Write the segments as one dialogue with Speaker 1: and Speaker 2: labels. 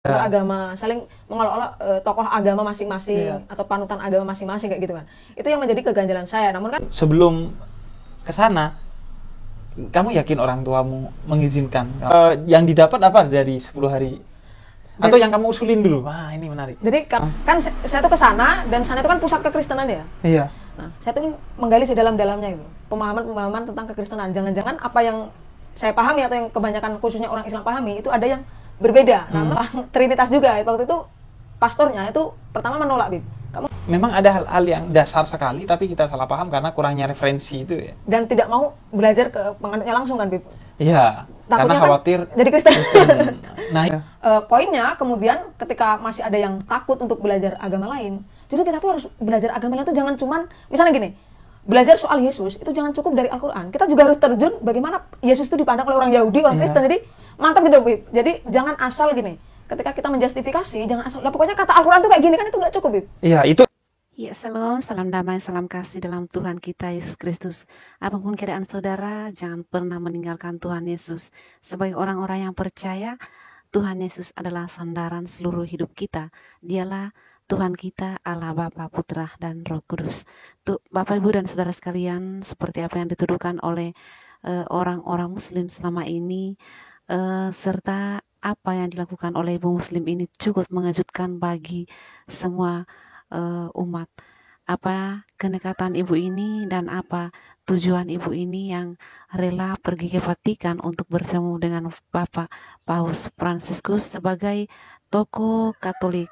Speaker 1: beragama, saling mengolok-olok tokoh agama masing-masing atau panutan agama masing-masing kayak gitu kan. Itu yang menjadi keganjalan saya. Namun kan
Speaker 2: sebelum ke sana, kamu yakin orang tuamu mengizinkan? Yang didapat apa dari 10 hari? Atau yang kamu usulin dulu? Wah, ini menarik.
Speaker 1: Jadi kan saya tuh ke sana, dan sana itu kan pusat kekristenan ya.
Speaker 2: Iya.
Speaker 1: Nah, saya tuh menggali sedalam-dalamnya itu. Pemahaman-pemahaman tentang kekristenan. Jangan-jangan apa yang saya pahami atau yang kebanyakan khususnya orang Islam pahami itu ada yang berbeda. Nah, Trinitas juga. Waktu itu pastornya itu pertama menolak, Bib.
Speaker 2: Memang ada hal-hal yang dasar sekali, tapi kita salah paham karena kurangnya referensi itu ya.
Speaker 1: Dan tidak mau belajar ke penganutnya langsung kan, Bib?
Speaker 2: Iya, karena khawatir
Speaker 1: jadi Kristen.
Speaker 2: Nah,
Speaker 1: poinnya kemudian ketika masih ada yang takut untuk belajar agama lain, justru kita tuh harus belajar agama lain itu jangan cuman, misalnya gini, belajar soal Yesus itu jangan cukup dari Al-Quran. Kita juga harus terjun bagaimana Yesus itu dipandang oleh orang Yahudi, orang Kristen. Jadi mantap gitu, Bib. Jadi jangan asal gini. Ketika kita menjustifikasi, jangan asal, lah pokoknya kata Al-Quran tuh kayak gini kan, itu nggak cukup, Bib.
Speaker 2: Iya, itu.
Speaker 3: Ya, salam damai, salam kasih dalam Tuhan kita Yesus Kristus. Apapun keadaan saudara, jangan pernah meninggalkan Tuhan Yesus. Sebagai orang-orang yang percaya, Tuhan Yesus adalah sandaran seluruh hidup kita. Dialah Tuhan kita, Allah Bapa, Putra, dan Roh Kudus. Tuh, Bapak, Ibu, dan saudara sekalian, seperti apa yang dituduhkan oleh orang-orang Muslim selama ini, serta apa yang dilakukan oleh ibu Muslim ini cukup mengejutkan bagi semua umat. Apa kenekatan ibu ini dan apa tujuan ibu ini yang rela pergi ke Vatikan untuk bertemu dengan Bapak Paus Fransiskus sebagai tokoh Katolik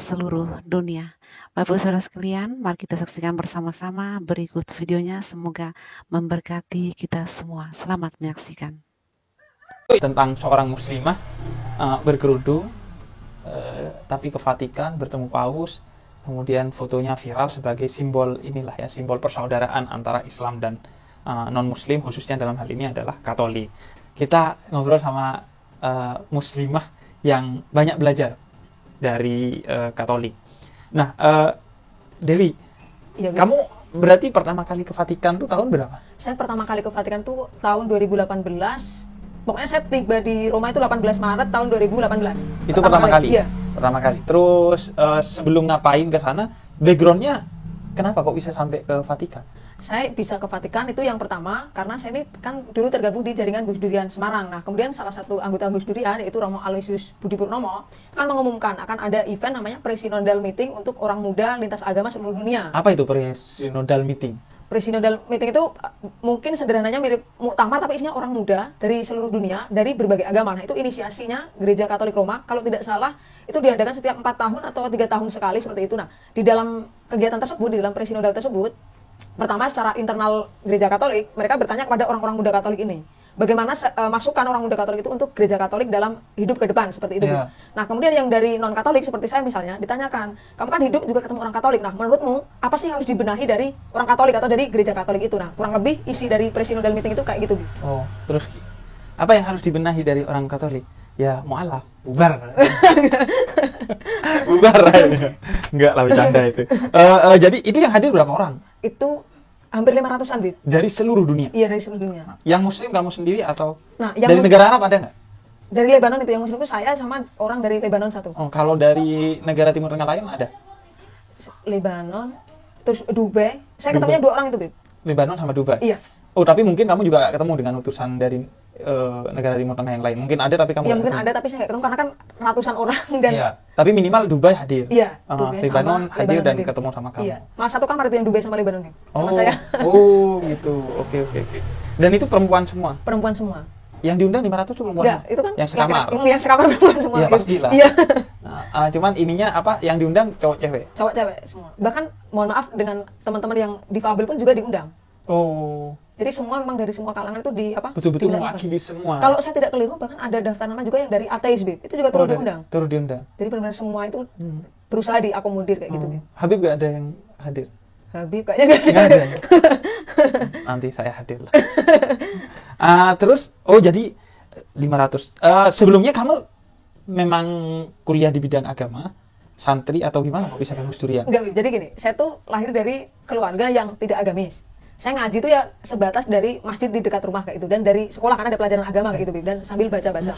Speaker 3: seluruh dunia. Bapak saudara sekalian, mari kita saksikan bersama-sama berikut videonya. Semoga memberkati kita semua. Selamat menyaksikan.
Speaker 2: Tentang seorang muslimah berkerudung tapi ke Vatikan bertemu Paus, kemudian fotonya viral sebagai simbol inilah ya, simbol persaudaraan antara Islam dan non Muslim, khususnya dalam hal ini adalah Katolik. Kita ngobrol sama muslimah yang banyak belajar dari Katolik. Nah, Dewi,
Speaker 1: Ya,
Speaker 2: kamu berarti pertama kali ke Vatikan tuh tahun berapa?
Speaker 1: saya pertama kali ke Vatikan tuh tahun 2018. Pokoknya saya tiba di Roma itu 18 Maret tahun 2018.
Speaker 2: Itu pertama kali?
Speaker 1: Iya.
Speaker 2: Pertama kali. Terus sebelum ngapain ke sana, backgroundnya kenapa kok bisa sampai ke Vatikan?
Speaker 1: Saya bisa ke Vatikan itu yang pertama karena saya ini kan dulu tergabung di jaringan Gus Durian Semarang. Nah, kemudian salah satu anggota Gus Durian yaitu Romo Aloysius Budi Purnomo kan mengumumkan akan ada event namanya Presinodal Meeting untuk orang muda lintas agama seluruh dunia.
Speaker 2: Apa itu Presinodal Meeting?
Speaker 1: Presinodal Meeting itu mungkin sederhananya mirip muktamar, tapi isinya orang muda dari seluruh dunia, dari berbagai agama. Nah, itu inisiasinya Gereja Katolik Roma, kalau tidak salah itu diadakan setiap 4 tahun atau 3 tahun sekali seperti itu. Nah, di dalam kegiatan tersebut, di dalam Presinodal tersebut, pertama secara internal Gereja Katolik, mereka bertanya kepada orang-orang muda Katolik ini, bagaimana masukan orang muda Katolik itu untuk Gereja Katolik dalam hidup ke depan, seperti itu.
Speaker 2: Yeah.
Speaker 1: Nah, kemudian yang dari non-Katolik seperti saya misalnya, ditanyakan, kamu kan hidup juga ketemu orang Katolik, nah menurutmu apa sih yang harus dibenahi dari orang Katolik atau dari Gereja Katolik itu? Nah, kurang lebih isi dari Presinodal Meeting itu kayak gitu.
Speaker 2: Oh, terus apa yang harus dibenahi dari orang Katolik? Ya, mualaf, bubar. Bubar. Enggak lah, bercanda itu. Jadi itu yang hadir berapa orang?
Speaker 1: Itu hampir 500-an, Bib.
Speaker 2: Dari seluruh dunia?
Speaker 1: Iya, dari seluruh dunia.
Speaker 2: Yang Muslim kamu sendiri atau
Speaker 1: Nah, yang
Speaker 2: dari negara Arab ada nggak?
Speaker 1: Dari Lebanon itu, yang Muslim itu saya sama orang dari Lebanon satu.
Speaker 2: Oh, kalau dari negara Timur Tengah lain ada?
Speaker 1: Lebanon, terus Dubai. Saya ketemunya 2 orang itu, Bib.
Speaker 2: Lebanon sama Dubai?
Speaker 1: Iya.
Speaker 2: Oh, tapi mungkin kamu juga ketemu dengan utusan dari negara Timur Tengah yang lain. Mungkin ada tapi kamu
Speaker 1: Iya, mungkin ada tapi saya nggak ketemu karena kan ratusan orang dan
Speaker 2: iya. Tapi minimal Dubai hadir.
Speaker 1: Iya, Dubai
Speaker 2: Lebanon
Speaker 1: sama
Speaker 2: hadir
Speaker 1: Lebanon
Speaker 2: dan
Speaker 1: hadir.
Speaker 2: ketemu sama kamu.
Speaker 1: Iya. Malah satu kamar itu yang Dubai sama Lebanon nih. Sama saya.
Speaker 2: Oh, gitu. Oke. Dan itu perempuan semua.
Speaker 1: Perempuan semua.
Speaker 2: Yang diundang 500 itu perempuan.
Speaker 1: Enggak, itu kan
Speaker 2: yang sekamar.
Speaker 1: Yang sekamar perempuan semua.
Speaker 2: Iya, pastilah.
Speaker 1: Iya.
Speaker 2: Nah, cuman ininya apa? Yang diundang cowok cewek.
Speaker 1: Cowok cewek semua. Bahkan mohon maaf dengan teman-teman yang difabel pun juga diundang.
Speaker 2: Oh.
Speaker 1: Jadi semua memang dari semua kalangan itu di apa?
Speaker 2: Betul-betul
Speaker 1: diundang.
Speaker 2: mewakili semua.
Speaker 1: Kalau saya tidak keliru bahkan ada daftar nama juga yang dari ateis, Bib. Itu juga turut diundang.
Speaker 2: Turut diundang.
Speaker 1: Jadi benar-benar semua itu berusaha diakomodir kayak gitu, Bib.
Speaker 2: Habib gak ada yang hadir?
Speaker 1: Habib kayaknya nggak
Speaker 2: ada. Nanti saya hadir lah. Terus jadi 500. Sebelumnya kamu memang kuliah di bidang agama, santri atau gimana kok bisa ke Gus Durian?
Speaker 1: Enggak, Bib. Jadi gini, saya tuh lahir dari keluarga yang tidak agamis. Saya ngaji tuh ya sebatas dari masjid di dekat rumah kayak gitu, dan dari sekolah kan ada pelajaran agama kayak gitu, Bib, dan sambil baca-baca.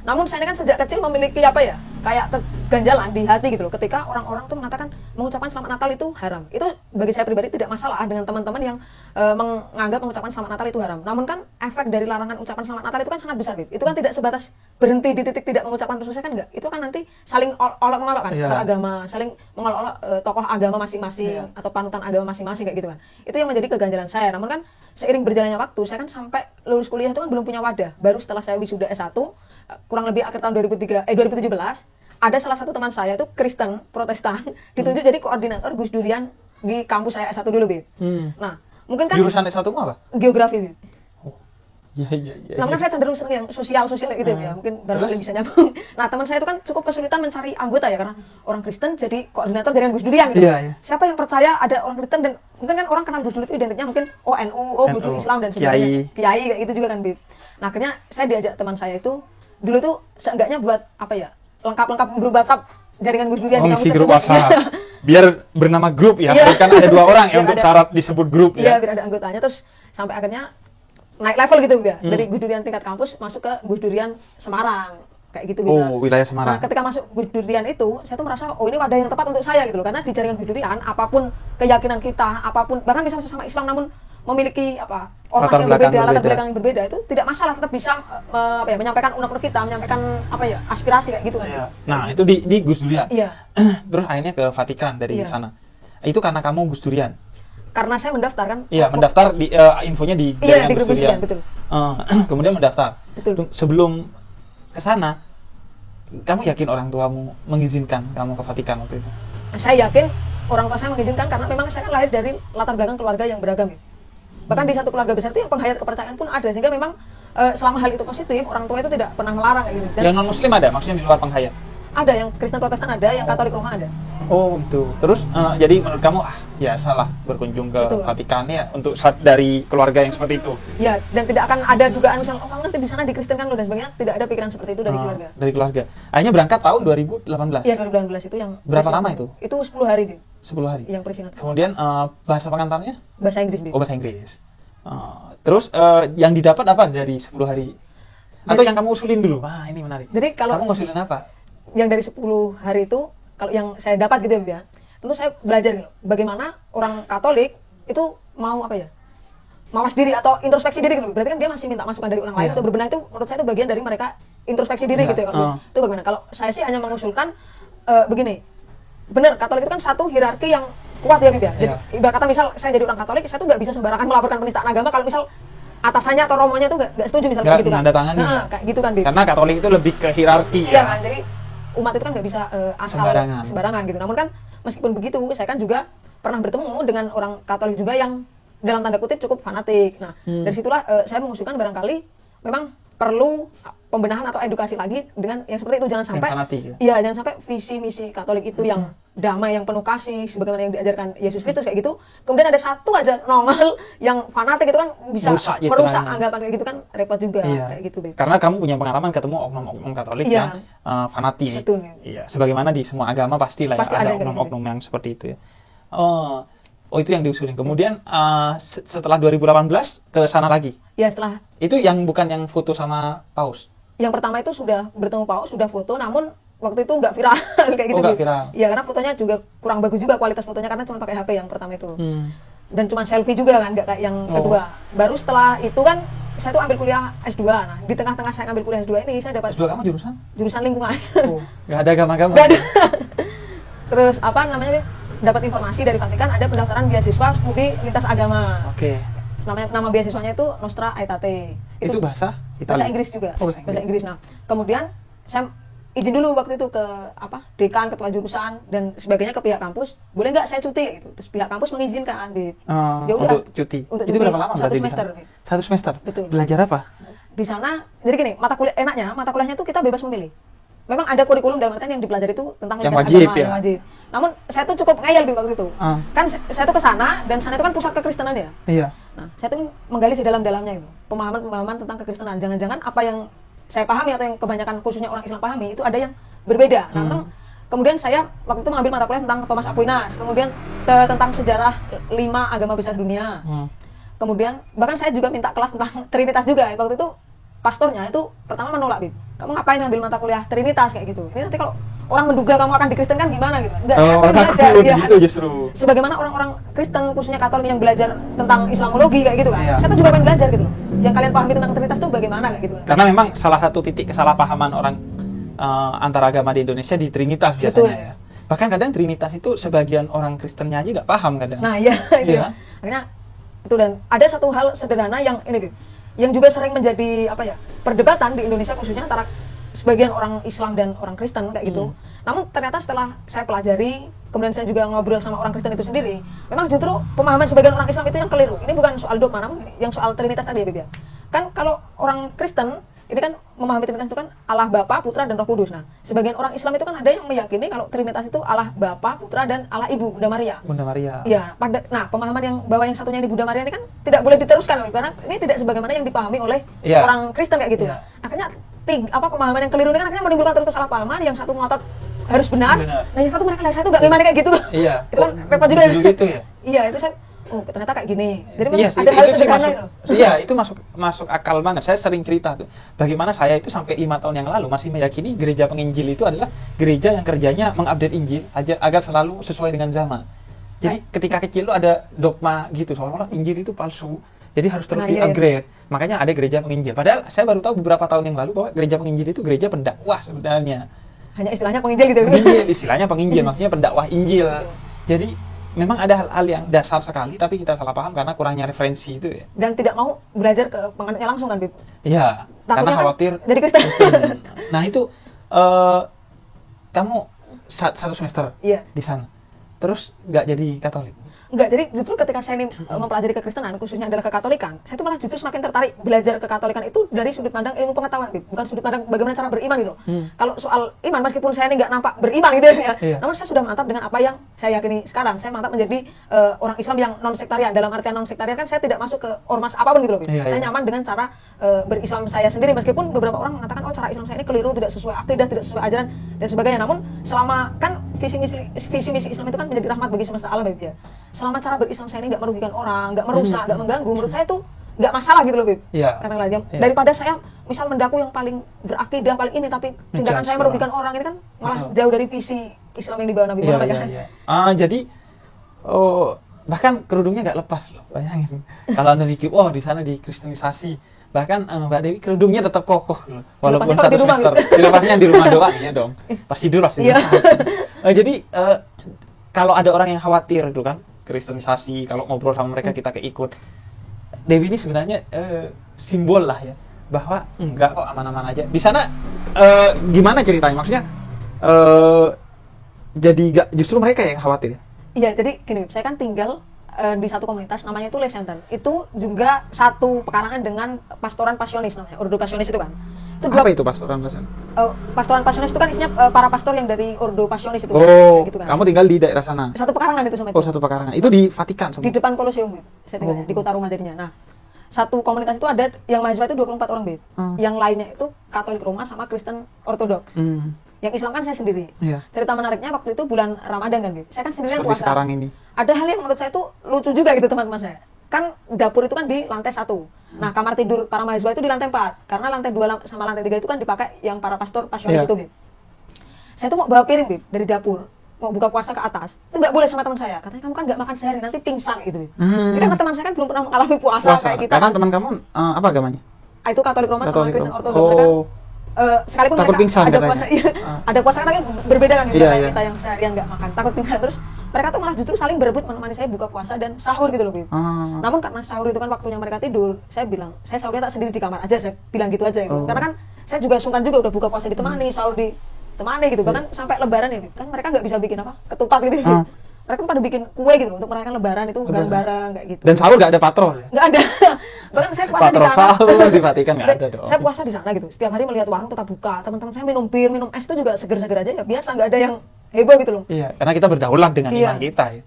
Speaker 1: Namun saya ini kan sejak kecil memiliki apa ya, kayak keganjalan di hati gitu loh. Ketika orang-orang tuh mengatakan mengucapkan selamat Natal itu haram. Itu bagi saya pribadi tidak masalah dengan teman-teman yang menganggap mengucapkan selamat Natal itu haram. Namun kan efek dari larangan ucapan selamat Natal itu kan sangat besar, Bib. Itu kan tidak sebatas berhenti di titik tidak mengucapkan terus selesai kan enggak. Itu kan nanti saling olok-olok kan antar agama, saling mengolok-olok tokoh agama masing-masing atau panutan agama masing-masing kayak gitu kan. Itu yang menjadi keganjalan saya. Namun kan seiring berjalannya waktu, saya kan sampai lulus kuliah itu kan belum punya wadah. Baru setelah saya wisuda S1 kurang lebih akhir tahun 2017 ada salah satu teman saya itu Kristen Protestan ditunjuk jadi koordinator Gus Durian di kampus saya S1 dulu, Bib. Nah, mungkin kan
Speaker 2: Jurusan S1 apa?
Speaker 1: Geografi, Bib.
Speaker 2: Oh. Iya.
Speaker 1: Namun kan saya cenderung senang yang sosial gitu ya, mungkin barangkali bisa nyambung. Nah, teman saya itu kan cukup kesulitan mencari anggota ya karena orang Kristen jadi koordinator jaringan Gus Durian gitu.
Speaker 2: Iya.
Speaker 1: Siapa yang percaya ada orang Kristen dan mungkin kan orang kenal Gus Dur itu identiknya mungkin NU, Gus Dur Islam dan sebagainya. Kiai kayak gitu juga kan, Bib. Nah, akhirnya saya diajak teman saya itu dulu tuh seenggaknya buat apa ya? Lengkap grup WhatsApp jaringan Gus Durian di kampus
Speaker 2: grup
Speaker 1: tersebut.
Speaker 2: WhatsApp. Biar bernama grup ya. Kan ada 2 orang ya untuk syarat disebut grup ya.
Speaker 1: Iya, biar ada anggotanya terus sampai akhirnya naik level gitu ya. Dari Gus Durian tingkat kampus masuk ke Gus Durian Semarang. Kayak gitu gitu.
Speaker 2: Oh, wilayah Semarang.
Speaker 1: Nah, ketika masuk Gus Durian itu, saya tuh merasa oh ini wadah yang tepat untuk saya gitu loh. Karena di jaringan Gus Durian apapun keyakinan kita, apapun bahkan bisa sesama Islam namun memiliki ormas yang berbeda, latar belakang yang berbeda itu tidak masalah, tetap bisa menyampaikan unek-unek kita, menyampaikan aspirasi kayak gitu kan.
Speaker 2: Iya. Nah, itu di Gus Durian.
Speaker 1: Iya.
Speaker 2: Terus akhirnya ke Vatikan dari sana. Itu karena kamu Gus Durian.
Speaker 1: Karena saya mendaftar kan.
Speaker 2: Iya, mendaftar di infonya di
Speaker 1: di grup Gus Durian, betul.
Speaker 2: Kemudian mendaftar.
Speaker 1: Betul.
Speaker 2: Sebelum ke sana, kamu yakin orang tuamu mengizinkan kamu ke Vatikan waktu itu?
Speaker 1: Saya yakin orang tua saya mengizinkan karena memang saya kan lahir dari latar belakang keluarga yang beragam ya. Bahkan di satu keluarga besar itu yang penghayat kepercayaan pun ada, sehingga memang selama hal itu positif, orang tua itu tidak pernah melarang kayak gitu. Dan
Speaker 2: yang non muslim ada, maksudnya di luar penghayat?
Speaker 1: Ada, yang Kristen Protestan ada, yang Katolik Roma ada.
Speaker 2: Oh gitu. Terus jadi menurut kamu ya salah berkunjung ke Vatikan ya untuk dari keluarga yang seperti itu?
Speaker 1: Ya, dan tidak akan ada dugaan misal kamu nanti di sana dikristenkan loh dan sebagainya, tidak ada pikiran seperti itu dari keluarga.
Speaker 2: Dari keluarga. Akhirnya berangkat tahun 2018.
Speaker 1: Iya, 2018 itu yang
Speaker 2: berapa lama itu?
Speaker 1: Itu 10 hari, Bim.
Speaker 2: 10 hari.
Speaker 1: Yang perisingatan.
Speaker 2: Kemudian bahasa pengantarnya?
Speaker 1: Bahasa Inggris, Bim.
Speaker 2: Oh, bahasa Inggris. Terus yang didapat apa dari 10 hari? Atau yang kamu usulin dulu? Wah, ini menarik.
Speaker 1: Jadi kalau
Speaker 2: kamu ngusulin apa?
Speaker 1: Yang dari 10 hari itu, kalau yang saya dapat gitu ya, tentu saya belajar gitu, bagaimana orang Katolik itu mau mawas diri atau introspeksi diri gitu. Berarti kan dia masih minta masukan dari orang lain untuk berbenah, itu menurut saya itu bagian dari mereka introspeksi diri gitu ya. Itu bagaimana? Kalau saya sih hanya mengusulkan begini. Benar, Katolik itu kan satu hierarki yang kuat ya, Bib ya. Jadi ibarat kata misal saya jadi orang Katolik, saya tuh nggak bisa sembarangan melaporkan penistaan agama kalau misal atasannya atau romonya tuh nggak setuju misalnya gitu kan. Kayak gitu kan, Bib.
Speaker 2: Karena Katolik itu lebih ke hierarki
Speaker 1: ya. Iya kan, jadi umat itu kan nggak bisa asal sembarangan gitu. Namun kan meskipun begitu, saya kan juga pernah bertemu dengan orang Katolik juga yang dalam tanda kutip cukup fanatik. Nah, dari situlah saya mengusulkan barangkali memang perlu pembenahan atau edukasi lagi dengan yang seperti itu. Jangan sampai jangan sampai visi misi Katolik itu yang damai, yang penuh kasih sebagaimana yang diajarkan Yesus Kristus kayak gitu. Kemudian ada satu aja nongol yang fanatik itu kan bisa merusak anggapan kayak gitu kan, repot juga kayak gitu, Beb.
Speaker 2: Karena kamu punya pengalaman ketemu oknum-oknum Katolik yang fanatik.
Speaker 1: Betul.
Speaker 2: Iya, sebagaimana di semua agama pastilah ya ada oknum-oknum yang seperti itu ya. Oh, itu yang diusulin. Kemudian setelah 2018 ke sana lagi.
Speaker 1: Ya, setelah
Speaker 2: itu yang bukan yang foto sama Paus.
Speaker 1: Yang pertama itu sudah bertemu Paus, sudah foto, namun waktu itu nggak viral kayak gitu.
Speaker 2: Nggak viral.
Speaker 1: Ya, karena fotonya juga kurang bagus juga kualitas fotonya karena cuma pakai HP yang pertama itu. Dan cuma selfie juga kan, nggak kayak yang kedua. Baru setelah itu kan saya tuh ambil kuliah S2. Nah, di tengah-tengah saya ambil kuliah S2 ini saya dapat
Speaker 2: S2 kamu jurusan?
Speaker 1: Jurusan lingkungan.
Speaker 2: Nggak ada agama-agama.
Speaker 1: Nggak ada. Terus dapat informasi dari Vatikan ada pendaftaran beasiswa studi lintas agama.
Speaker 2: Oke.
Speaker 1: Nama beasiswanya itu Nostra Aetate.
Speaker 2: Itu bahasa Italia?
Speaker 1: Bahasa Inggris juga. Bahasa Inggris. Nah, kemudian saya izin dulu waktu itu ke dekan, ketua jurusan dan sebagainya ke pihak kampus. Boleh nggak saya cuti gitu. Terus pihak kampus mengizinkan, ya udah.
Speaker 2: Untuk cuti.
Speaker 1: Itu
Speaker 2: berapa lama?
Speaker 1: 1 semester.
Speaker 2: 1 semester.
Speaker 1: Betul.
Speaker 2: Belajar apa?
Speaker 1: Di sana jadi gini, mata kuliahnya tuh kita bebas memilih. Memang ada kurikulum dalam artian yang dipelajari itu tentang
Speaker 2: yang wajib,
Speaker 1: agama, yang wajib. Namun saya tuh cukup ngeyel waktu itu. Kan saya tuh ke sana dan sana itu kan pusat kekristenan ya.
Speaker 2: Iya.
Speaker 1: Nah, saya tuh menggali sedalam-dalamnya itu. Pemahaman tentang kekristenan. Jangan-jangan apa yang saya pahami atau yang kebanyakan khususnya orang Islam pahami itu ada yang berbeda. Nah, kemudian saya waktu itu mengambil mata kuliah tentang Thomas Aquinas, kemudian tentang sejarah 5 agama besar dunia. Kemudian bahkan saya juga minta kelas tentang Trinitas juga. Waktu itu pastornya itu pertama menolak, Bib. Kamu ngapain ngambil mata kuliah Trinitas kayak gitu? Ini nanti kalau orang menduga kamu akan dikristenkan gimana gitu. Enggak, saya pengen belajar ya.
Speaker 2: Gitu justru.
Speaker 1: Sebagaimana orang-orang Kristen khususnya Katolik yang belajar tentang Islamologi kayak gitu kan.
Speaker 2: Iya.
Speaker 1: Saya tuh juga pengen belajar gitu loh. Yang kalian pahami tentang Trinitas tuh bagaimana kayak gitu kan.
Speaker 2: Karena memang salah satu titik kesalahpahaman orang antar agama di Indonesia di Trinitas biasanya.
Speaker 1: Betul.
Speaker 2: Ya. Bahkan kadang Trinitas itu sebagian orang Kristennya aja nggak paham kadang.
Speaker 1: Nah, iya itu.
Speaker 2: Iya.
Speaker 1: Akhirnya itu, dan ada satu hal sederhana yang ini Bib, yang juga sering menjadi apa ya? Perdebatan di Indonesia khususnya antara sebagian orang Islam dan orang Kristen kayak gitu. Namun ternyata setelah saya pelajari, kemudian saya juga ngobrol sama orang Kristen itu sendiri, memang justru pemahaman sebagian orang Islam itu yang keliru. Ini bukan soal dogma, namun yang soal Trinitas tadi ya, Bib ya. Kan kalau orang Kristen ini kan memahami Trinitas itu kan Allah Bapa, Putra, dan Roh Kudus. Nah, sebagian orang Islam itu kan ada yang meyakini kalau Trinitas itu Allah Bapa, Putra, dan Allah Ibu, Bunda Maria.
Speaker 2: Bunda Maria.
Speaker 1: Iya, nah pemahaman yang bahwa yang satunya ini Bunda Maria ini kan tidak boleh diteruskan karena ini tidak sebagaimana yang dipahami oleh
Speaker 2: Iya.
Speaker 1: orang Kristen kayak gitu.
Speaker 2: Iya.
Speaker 1: Akhirnya pemahaman yang keliru ini kan akhirnya menimbulkan terus kesalahpahaman, yang satu ngotot harus benar. Nah yang satu mereka saya itu nggak gimana kayak gitu.
Speaker 2: Iya.
Speaker 1: Itu kan repot juga.
Speaker 2: Gitu ya.
Speaker 1: Iya, itu saya ternyata kayak gini. Jadi
Speaker 2: Iya,
Speaker 1: ada hal sederhana itu.
Speaker 2: Iya, itu masuk akal banget. Saya sering cerita tuh. Bagaimana saya itu sampai 5 tahun yang lalu masih meyakini gereja penginjil itu adalah gereja yang kerjanya mengupdate Injil agar selalu sesuai dengan zaman. Jadi ketika kecil itu ada dogma gitu, seolah-olah Injil itu palsu. Jadi harus terus di-upgrade. Makanya ada gereja penginjil. Padahal saya baru tahu beberapa tahun yang lalu bahwa gereja penginjil itu gereja pendakwah sebenarnya.
Speaker 1: Hanya istilahnya penginjil gitu.
Speaker 2: Penginjil, istilahnya penginjil, maksudnya pendakwah Injil. Jadi memang ada hal-hal yang dasar sekali, tapi kita salah paham karena kurangnya referensi itu ya.
Speaker 1: Dan tidak mau belajar ke penganutnya langsung kan, Bib?
Speaker 2: Iya, karena
Speaker 1: Takutnya
Speaker 2: khawatir.
Speaker 1: kan jadi Kristen.
Speaker 2: Nah itu, kamu satu semester
Speaker 1: Iya.
Speaker 2: di sana, terus nggak jadi Katolik?
Speaker 1: Enggak, jadi justru ketika saya ini mempelajari kekristenan, khususnya adalah kekatolikan, saya tuh malah justru semakin tertarik belajar kekatolikan itu dari sudut pandang ilmu pengetahuan, Bib. Bukan sudut pandang bagaimana cara beriman gitu loh. Kalau soal iman, meskipun saya ini nggak nampak beriman gitu ya,
Speaker 2: Iya.
Speaker 1: namun saya sudah mantap dengan apa yang saya yakini sekarang. Saya mantap menjadi orang Islam yang non-sektarian. Dalam artian non-sektarian kan saya tidak masuk ke ormas apapun gitu loh, Bib.
Speaker 2: Iya,
Speaker 1: Saya
Speaker 2: iya.
Speaker 1: nyaman dengan cara berislam saya sendiri, meskipun beberapa orang mengatakan, oh cara Islam saya ini keliru, tidak sesuai akidah, tidak sesuai ajaran, dan sebagainya. Namun selama kan visi misi Islam itu kan menjadi rahmat bagi semesta alam, Bib ya. Selama cara berislam saya ini nggak merugikan orang, nggak merusak, nggak mengganggu, menurut saya tuh nggak masalah gitu loh, Bib.
Speaker 2: Iya.
Speaker 1: Katakanlah
Speaker 2: Iya.
Speaker 1: daripada saya misal mendaku yang paling berakidah paling ini, tapi tindakan
Speaker 2: Ngejudge
Speaker 1: saya merugikan orang, ini kan malah jauh dari visi Islam yang dibawa Nabi
Speaker 2: Iya,
Speaker 1: Muhammad
Speaker 2: iya,
Speaker 1: kan.
Speaker 2: iya. Jadi, bahkan kerudungnya nggak lepas loh, bayangin. Kalau Anda mikir, oh di sana dikristenisasi, bahkan Mbak Dewi kerudungnya tetap kokoh loh, walaupun
Speaker 1: Dilepasnya
Speaker 2: satu
Speaker 1: di rumah
Speaker 2: semester.
Speaker 1: gitu.
Speaker 2: Dilepasnya di rumah doang ya dong. Pas tidur lah.
Speaker 1: Iya.
Speaker 2: Jadi kalau ada orang yang khawatir itu kan kristenisasi, kalau ngobrol sama mereka kita keikut. Dewi ini sebenarnya simbol lah ya, bahwa enggak kok, aman-aman aja. Di sana gimana ceritanya? Maksudnya jadi gak, justru mereka yang khawatir ya?
Speaker 1: Iya, jadi gini, saya kan tinggal di satu komunitas namanya itu Lesenten. Itu juga satu pekarangan dengan pastoran pasionis namanya, Ordo Pasionis itu kan. Itu
Speaker 2: Apa itu pastoran pasionis?
Speaker 1: Pastoran pasionis itu kan isinya para pastor yang dari Ordo Pasionis itu.
Speaker 2: Oh,
Speaker 1: gitu kan.
Speaker 2: kamu tinggal di daerah sana?
Speaker 1: Satu pekarangan itu sama itu.
Speaker 2: Oh, satu pekarangan. Itu di Vatikan
Speaker 1: Di
Speaker 2: semua?
Speaker 1: depan Kolosium, Bib. Saya tinggalnya di Kota Roma jadinya. Nah, satu komunitas itu ada yang mahasiswa itu 24 orang, Bib. Yang lainnya itu Katolik Roma sama Kristen Ortodoks. Yang Islam kan saya sendiri.
Speaker 2: Iya.
Speaker 1: Cerita menariknya waktu itu bulan Ramadan kan, Bib. Saya kan sendirian
Speaker 2: Seperti
Speaker 1: puasa.
Speaker 2: sekarang ini.
Speaker 1: Ada hal yang menurut saya itu lucu juga gitu teman-teman saya. Kan dapur itu kan di lantai 1. Nah, kamar tidur para mahasiswa itu di lantai 4. Karena lantai 2 sama lantai 3 itu kan dipakai yang para pastor pasionis
Speaker 2: Iya.
Speaker 1: itu, Bib. Saya tuh mau bawa piring, Bib, dari dapur. Mau buka puasa ke atas. Itu nggak boleh sama teman saya. Katanya kamu kan nggak makan sehari, nanti pingsan gitu, Bib. Jadi kan teman saya kan belum pernah mengalami puasa kayak kita.
Speaker 2: Karena teman kamu apa agamanya?
Speaker 1: Itu Katolik Roma sama
Speaker 2: Katolik
Speaker 1: Kristen
Speaker 2: Roma.
Speaker 1: Ortodoks. Mereka
Speaker 2: Oh.
Speaker 1: sekalipun
Speaker 2: Takut
Speaker 1: mereka
Speaker 2: pingsan
Speaker 1: ada
Speaker 2: katanya.
Speaker 1: puasa, iya, ada puasa kan berbeda kan gitu,
Speaker 2: Iya,
Speaker 1: kayak
Speaker 2: iya.
Speaker 1: kita yang seharian nggak makan, takut pingsan. Terus mereka tuh malah justru saling berebut menemani saya buka puasa dan sahur gitu loh, Bib. Namun karena sahur itu kan waktunya mereka tidur, saya bilang, saya sahurnya tak sendiri di kamar aja, saya bilang gitu aja gitu. Karena kan saya juga sungkan juga udah buka puasa ditemani, sahur ditemani gitu. Bahkan sampai lebaran ya, Bib. Kan mereka nggak bisa bikin apa? Ketupat gitu. Bib. Mereka tuh pada bikin kue gitu loh, untuk merayakan lebaran itu bareng-bareng kayak gitu.
Speaker 2: Dan sahur gak ada patrol ya?
Speaker 1: Nggak ada. Bahkan saya puasa di
Speaker 2: Patrol
Speaker 1: sana.
Speaker 2: sahur di Vatikan nggak ada dong.
Speaker 1: Saya puasa di sana gitu. Setiap hari melihat warung tetap buka. Teman-teman saya minum bir, minum es itu juga seger-seger aja ya. Biasa, nggak ada yang heboh gitu loh.
Speaker 2: Iya, karena kita berdaulat dengan
Speaker 1: Iya.
Speaker 2: iman kita ya.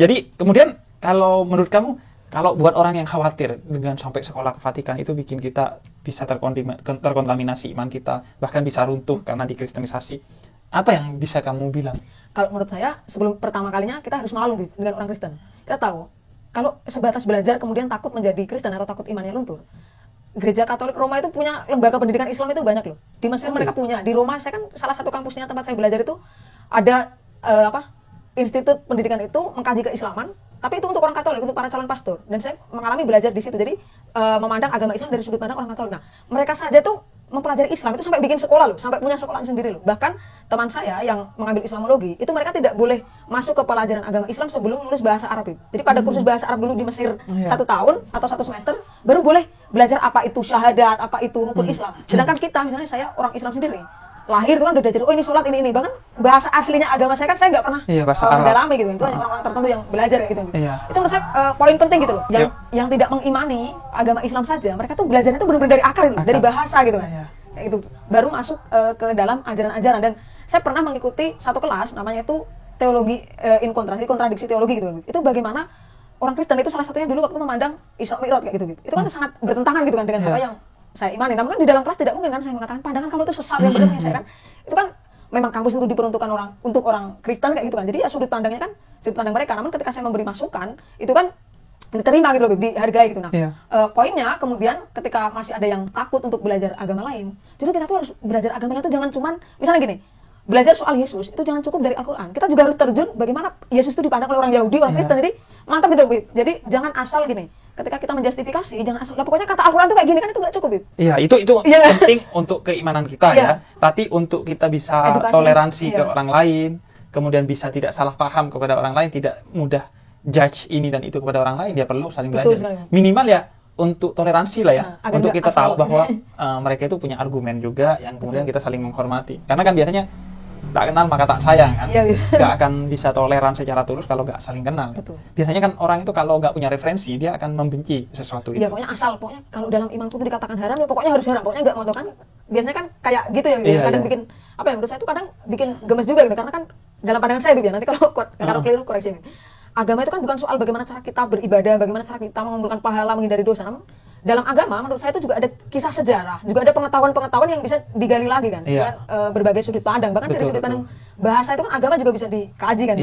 Speaker 2: Jadi kemudian kalau menurut kamu, kalau buat orang yang khawatir dengan sampai sekolah ke Vatikan itu bikin kita bisa terkontaminasi iman kita, bahkan bisa runtuh karena dikristenisasi. Apa yang bisa kamu bilang?
Speaker 1: Kalau menurut saya, sebelum pertama kalinya kita harus malu Bib, dengan orang Kristen. Kita tahu, kalau sebatas belajar kemudian takut menjadi Kristen atau takut imannya luntur, gereja Katolik Roma itu punya lembaga pendidikan Islam itu banyak loh. Di Mesir mereka punya, di Roma saya kan salah satu kampusnya tempat saya belajar itu ada institut pendidikan itu mengkaji keislaman, tapi itu untuk orang Katolik, untuk para calon pastor. Dan saya mengalami belajar di situ. Jadi memandang agama Islam dari sudut pandang orang Katolik. Nah, mereka saja tuh mempelajari Islam itu sampai bikin sekolah loh, sampai punya sekolah sendiri loh. Bahkan teman saya yang mengambil Islamologi itu mereka tidak boleh masuk ke pelajaran agama Islam sebelum lulus bahasa Arab. Jadi pada kursus bahasa Arab dulu di Mesir 1 tahun atau 1 semester baru boleh belajar apa itu syahadat, apa itu rukun Islam. Sedangkan kita misalnya saya orang Islam sendiri, lahir itu kan udah diajari, oh ini sholat ini, bahkan bahasa aslinya agama saya kan saya nggak pernah mendalami gitu, itu hanya orang-orang tertentu yang belajar kayak gitu. Itu menurut saya poin penting gitu loh, yang tidak mengimani agama Islam saja, mereka tuh belajarnya tuh benar-benar dari akar gitu, dari bahasa gitu kan, kayak gitu, baru masuk ke dalam ajaran-ajaran. Dan saya pernah mengikuti satu kelas namanya itu teologi kontradiksi teologi gitu, itu bagaimana orang Kristen itu salah satunya dulu waktu memandang Isra Mi'raj kayak gitu, itu kan sangat bertentangan gitu kan dengan apa yang saya imani. Namun kan di dalam kelas tidak mungkin kan saya mengatakan pandangan kamu itu sesat yang benar saya kan. Itu kan memang kampus itu diperuntukkan untuk orang Kristen kayak gitu kan. Jadi ya sudut pandangnya kan sudut pandang mereka. Namun ketika saya memberi masukan, itu kan diterima gitu loh, dihargai gitu. Nah, poinnya kemudian ketika masih ada yang takut untuk belajar agama lain, justru kita tuh harus belajar agama lain itu jangan cuman misalnya gini, belajar soal Yesus itu jangan cukup dari Al-Quran. Kita juga harus terjun bagaimana Yesus itu dipandang oleh orang Yahudi, orang Kristen. Jadi mantap gitu, Bib. Jadi jangan asal gini. Ketika kita menjustifikasi, jangan asal, pokoknya kata Al-Quran tuh kayak gini kan itu nggak cukup, Bib.
Speaker 2: Iya, itu penting untuk keimanan kita ya. Tapi untuk kita bisa edukasi, toleransi ke orang lain, kemudian bisa tidak salah paham kepada orang lain, tidak mudah judge ini dan itu kepada orang lain, dia perlu saling belajar. Minimal ya untuk toleransi lah ya, untuk kita tahu bahwa mereka itu punya argumen juga yang kemudian kita saling menghormati. Karena kan biasanya tak kenal maka tak sayang kan, nggak akan bisa toleran secara tulus kalau nggak saling kenal. Biasanya kan orang itu kalau nggak punya referensi dia akan membenci sesuatu itu.
Speaker 1: Iya, pokoknya pokoknya kalau dalam imanku itu dikatakan haram ya pokoknya harus haram, pokoknya nggak mau kan. Biasanya kan kayak gitu ya, kadang bikin apa ya, menurut saya itu kadang bikin gemes juga gitu, karena kan dalam pandangan saya, Bib, ya nanti kalau keliru koreksi ini. Agama itu kan bukan soal bagaimana cara kita beribadah, bagaimana cara kita mengumpulkan pahala, menghindari dosa. Namun dalam agama menurut saya itu juga ada kisah sejarah, juga ada pengetahuan-pengetahuan yang bisa digali lagi kan, dengan berbagai sudut pandang. Bahkan dari sudut pandang bahasa itu kan agama juga bisa dikaji kan.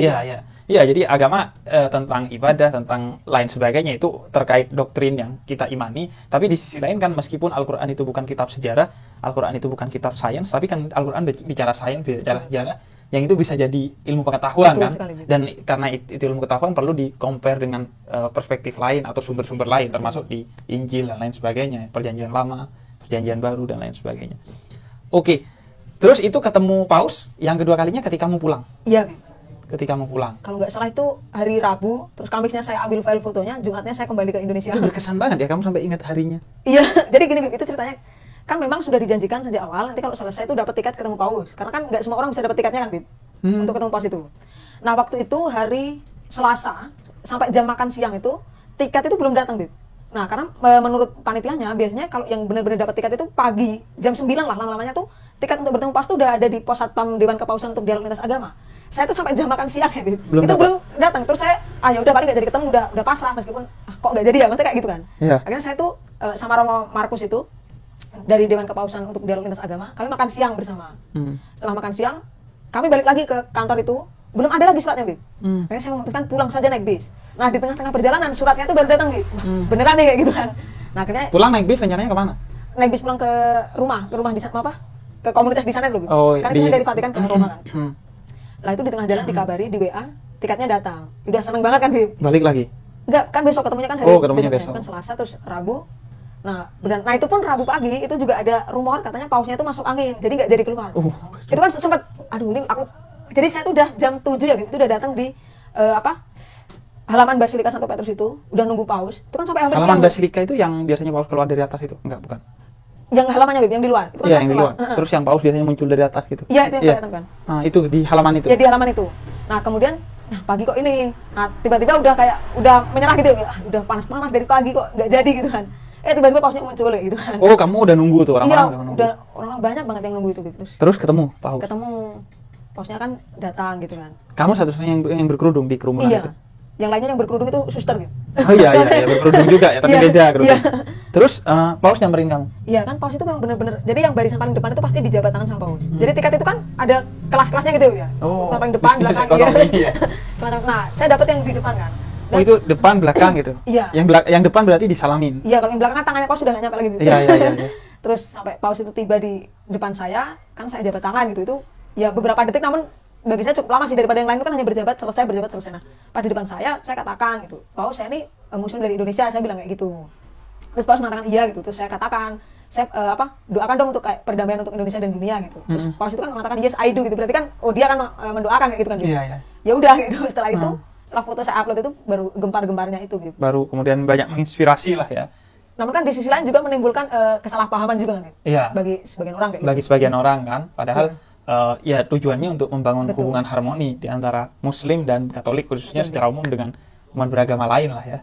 Speaker 2: Iya, jadi agama tentang ibadah, tentang lain sebagainya itu terkait doktrin yang kita imani. Tapi di sisi lain kan meskipun Al-Quran itu bukan kitab sejarah, Al-Quran itu bukan kitab sains, tapi kan Al-Quran bicara sains, bicara sejarah, yang itu bisa jadi ilmu pengetahuan kan. Dan karena itu ilmu pengetahuan perlu di-compare dengan perspektif lain atau sumber-sumber lain, termasuk di Injil dan lain sebagainya, Perjanjian Lama, Perjanjian Baru dan lain sebagainya. Oke. Terus itu ketemu Paus yang kedua kalinya ketika mau pulang.
Speaker 1: Iya.
Speaker 2: Ketika mau pulang.
Speaker 1: Kalau nggak salah itu hari Rabu, terus Kamisnya saya ambil file fotonya, Jumatnya saya kembali ke Indonesia.
Speaker 2: Itu berkesan banget ya, kamu sampai ingat harinya.
Speaker 1: Iya, jadi gini, Bib, itu ceritanya kan memang sudah dijanjikan sejak awal, nanti kalau selesai itu dapat tiket ketemu Paus. Karena kan nggak semua orang bisa dapat tiketnya kan, Bib, untuk ketemu Paus itu. Nah, waktu itu hari Selasa, sampai jam makan siang itu, tiket itu belum datang, Bib. Nah, karena menurut panitianya, biasanya kalau yang benar-benar dapat tiket itu pagi, jam 9 lah, lama-lamanya tuh, tiket untuk bertemu Paus tuh udah ada di pos satpam Dewan Kepausan untuk dialog lintas agama. Saya tuh sampai jam makan siang ya, Bib. Belum datang. Terus saya, ya udah paling nggak jadi ketemu, udah pasrah, meskipun kok nggak jadi ya, maksudnya kayak gitu kan. Akhirnya saya tuh sama Romo Markus itu, dari Dewan Kepausan untuk dialog lintas agama, kami makan siang bersama. Setelah makan siang, kami balik lagi ke kantor itu, belum ada lagi suratnya, Bib. Akhirnya saya memutuskan pulang saja naik bis. Nah, di tengah-tengah perjalanan suratnya itu baru datang, Bib. Beneran nih kayak gitu kan. Nah, akhirnya
Speaker 2: pulang naik bis, rencananya kemana?
Speaker 1: Naik bis pulang ke rumah di sana apa? Ke komunitas di sana dulu, Bib. Kan itu dari Vatikan ke Roma kan. Setelah itu di tengah jalan dikabari di WA, tiketnya datang. Udah seneng banget kan, Bib.
Speaker 2: Balik lagi?
Speaker 1: Enggak, kan besok ketemunya kan hari besok. Kan Selasa terus Rabu. Nah, itu pun Rabu pagi itu juga ada rumor katanya Pausnya itu masuk angin, jadi nggak jadi keluar. Itu kan sempat, jadi saya tuh udah jam 7 ya, Bib, itu udah datang di halaman Basilika Santo Petrus itu, udah nunggu Paus. Itu kan sampai hampir
Speaker 2: halaman Basilika itu yang biasanya Paus keluar dari atas itu? Enggak, bukan.
Speaker 1: Yang halamannya, Bib, yang di luar. Itu kan
Speaker 2: yang di luar. Terus yang Paus biasanya muncul dari atas gitu.
Speaker 1: Iya, itu yang kelihatan kan.
Speaker 2: Nah, itu di halaman itu.
Speaker 1: Ya, di halaman itu. Nah, kemudian pagi kok ini. Nah, tiba-tiba udah menyerah gitu ya. Udah panas-panas dari pagi kok nggak jadi gitu kan. Tiba-tiba Pausnya muncul gitu kan.
Speaker 2: Oh, kamu udah nunggu tuh,
Speaker 1: orang-orang udah orang banyak banget yang nunggu itu, Bib.
Speaker 2: Terus ketemu Paus.
Speaker 1: Pausnya kan datang gitu kan.
Speaker 2: Kamu satu-satunya yang berkerudung di kerumunan itu?
Speaker 1: Yang lainnya yang berkerudung itu suster, Bib.
Speaker 2: Oh iya, berkerudung juga ya, tapi beda kerudung. Terus Paus nyamperin kamu?
Speaker 1: Iya kan, Paus itu memang bener-bener, jadi yang barisan paling depan itu pasti dijabat tangan sama Paus. Jadi tiket itu kan ada kelas-kelasnya gitu ya. Paling depan, belakang ya. Nah, saya dapat yang di depan kan.
Speaker 2: Oh, itu depan belakang gitu.
Speaker 1: Iya.
Speaker 2: Yang depan berarti disalamin.
Speaker 1: Iya, kalau yang belakang kan tangannya paus sudah nggak nyampe lagi.
Speaker 2: Iya, iya, iya, iya.
Speaker 1: Terus sampai paus itu tiba di depan saya, kan saya jabat tangan gitu. Itu ya beberapa detik, namun bagi saya cukup lama sih, daripada yang lain itu kan hanya berjabat selesai. Nah, pas di depan saya katakan gitu, paus saya ini muslim dari Indonesia, saya bilang kayak gitu. Terus paus mengatakan iya gitu. Terus saya katakan, saya doakan dong untuk kayak perdamaian untuk Indonesia dan dunia gitu. Terus paus itu kan mengatakan yes I do gitu. Berarti kan dia kan mendoakan kayak gitu kan.
Speaker 2: Iya, iya.
Speaker 1: Ya udah gitu. Setelah itu, setelah foto saya upload itu baru gempar-gemparnya itu gitu.
Speaker 2: Baru kemudian banyak menginspirasi lah ya.
Speaker 1: Namun kan di sisi lain juga menimbulkan kesalahpahaman juga kan.
Speaker 2: Iya.
Speaker 1: Bagi sebagian orang kayak
Speaker 2: Bagi
Speaker 1: gitu.
Speaker 2: sebagian orang kan, padahal ya tujuannya untuk membangun hubungan harmoni di antara Muslim dan Katolik khususnya secara umum dengan umat beragama lain lah ya.